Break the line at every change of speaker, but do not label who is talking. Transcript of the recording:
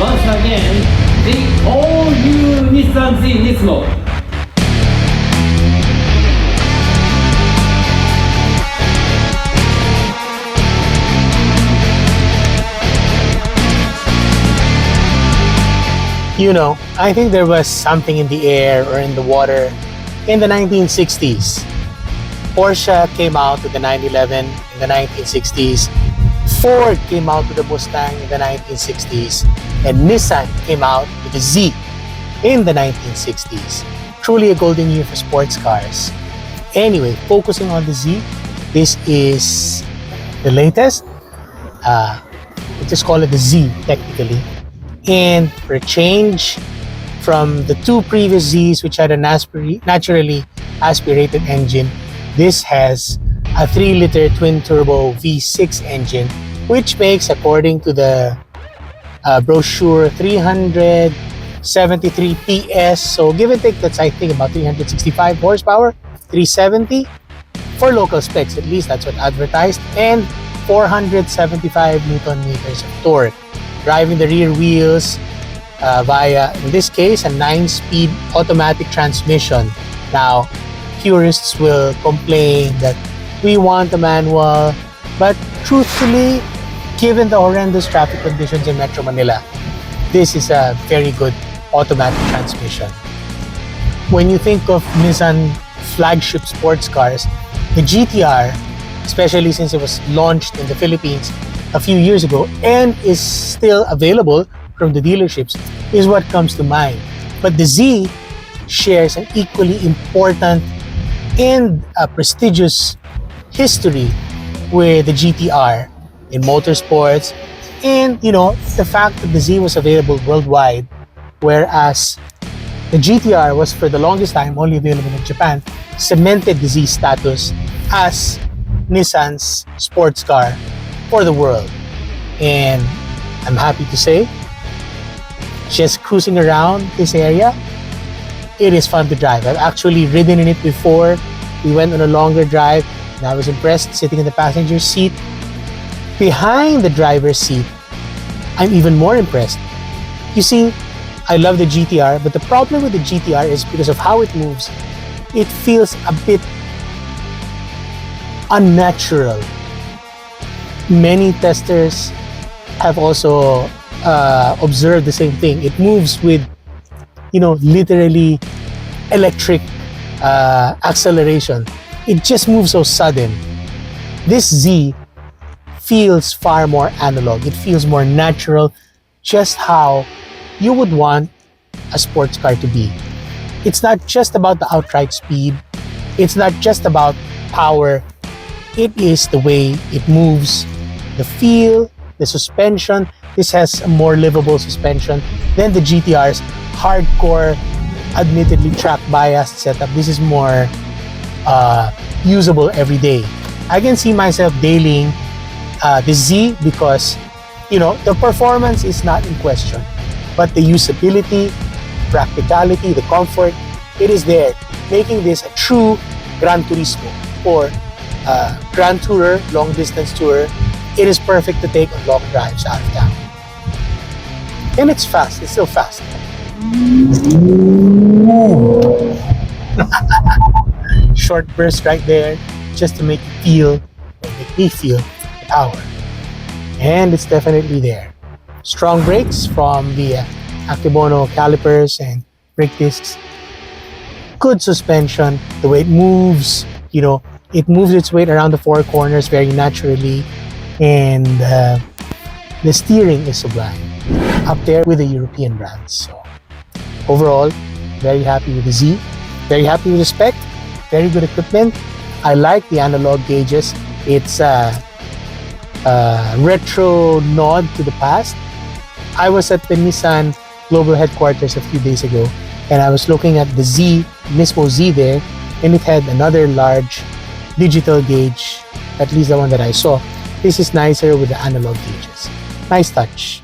Once again, the all-new Nissan Z Nismo.
You know, I think there was something in the air or in the water in the 1960s. Porsche came out with the 911 in the 1960s. Ford came out with the Mustang in the 1960s. And Nissan came out with the Z in the 1960s. Truly a golden year for sports cars. Anyway, focusing on the Z, this is the latest. We just call it the Z technically. And for a change from the two previous Zs, which had a naturally aspirated engine, this has a 3-liter twin-turbo V6 engine, which makes, according to the brochure, 373 PS. So give and take, that's I think about 365 horsepower, 370 for local specs. At least that's what advertised, and 475 Newton meters of torque. Driving the rear wheels via, in this case, a 9-speed automatic transmission. Now, purists will complain that we want a manual, but truthfully, given the horrendous traffic conditions in Metro Manila, this is a very good automatic transmission. When you think of Nissan flagship sports cars, the GTR, especially since it was launched in the Philippines a few years ago and is still available from the dealerships, is what comes to mind. But the Z shares an equally important and prestigious history with the GTR in motorsports, and you know, the fact that the Z was available worldwide, whereas the GTR was for the longest time only available in Japan, cemented the Z status as Nissan's sports car for the world. And I'm happy to say, just cruising around this area, it is fun to drive. I've actually ridden in it before. We went on a longer drive and I was impressed sitting in the passenger seat. Behind the driver's seat, I'm even more impressed. You see, I love the GTR, but the problem with the GTR is because of how it moves, it feels a bit unnatural. Many testers have also observed the same thing. It moves with, you know, literally electric acceleration. It just moves so sudden. This Z feels far more analog. It feels more natural, just how you would want a sports car to be. It's not just about the outright speed. It's not just about power. It is the way it moves, the feel, the suspension. This has a more livable suspension than the GTR's hardcore, admittedly track biased setup. This is more usable every day. I can see myself dailying the Z because, you know, the performance is not in question, but the usability, practicality, the comfort, it is there, making this a true Gran Turismo or Grand Tourer, long distance tourer. It is perfect to take on long drives out of town. And it's fast, it's still fast. Short burst right there, just to make me feel the power. And it's definitely there. Strong brakes from the Akebono calipers and brake discs. Good suspension, the way it moves, you know, it moves its weight around the four corners very naturally, and the steering is sublime, up there with the European brands. So overall, very happy with the Z, very happy with the spec, very good equipment. I like the analog gauges. It's a retro nod to the past. I was at the Nissan global headquarters a few days ago, and I was looking at the Z, Nismo Z there, and it had another large digital gauge, at least the one that I saw. This is nicer with the analog gauges. Nice touch.